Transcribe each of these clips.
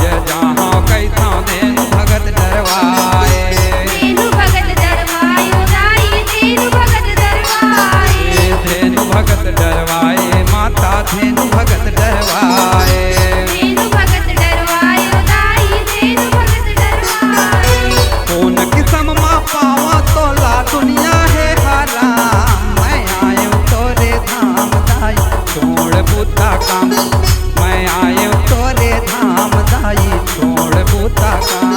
ये जहाँ कैसा धेनु भगत डरवाए, धेनु भगत डरवायो दाई, धेनु भगत डरवाए, धेनु भगत डरवाए माता, धेनु भगत डरवाए, धेनु भगत डरवायो दाई, धेनु भगत डरवाए। कौन किस्म मा पावा तोला दुनिया है हारा, मैं आयो तोरे धाम दाई छोड़ बूता काम, मैं आयो तोरे धाम दाई छोड़ बूता काम,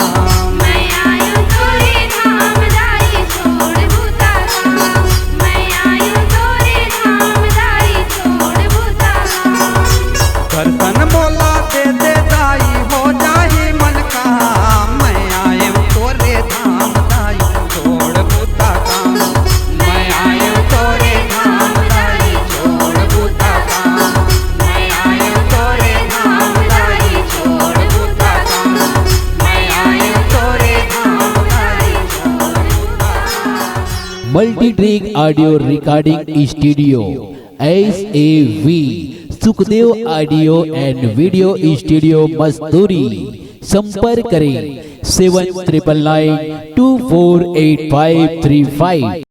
मैं आयो तोरे धाम दाई छोड़ बूता काम, मैं आयो तोरे धाम दाई छोड़ बूता काम। दर्शन बोला दे दे दाई हो जाए मन का, मैं आयो तोरे धाम दाई छोड़ बूता काम, मैं आयो तोरे धाम दाई छोड़ बूता काम, मैं आयो तोरे धाम दाई छोड़ बूता काम, मैं आयो तोरे धाम दाई छोड़ बूता काम। Multi track audio recording studio SAV Sukhdev audio and video studio Masturi. संपर्क करें 7999248535।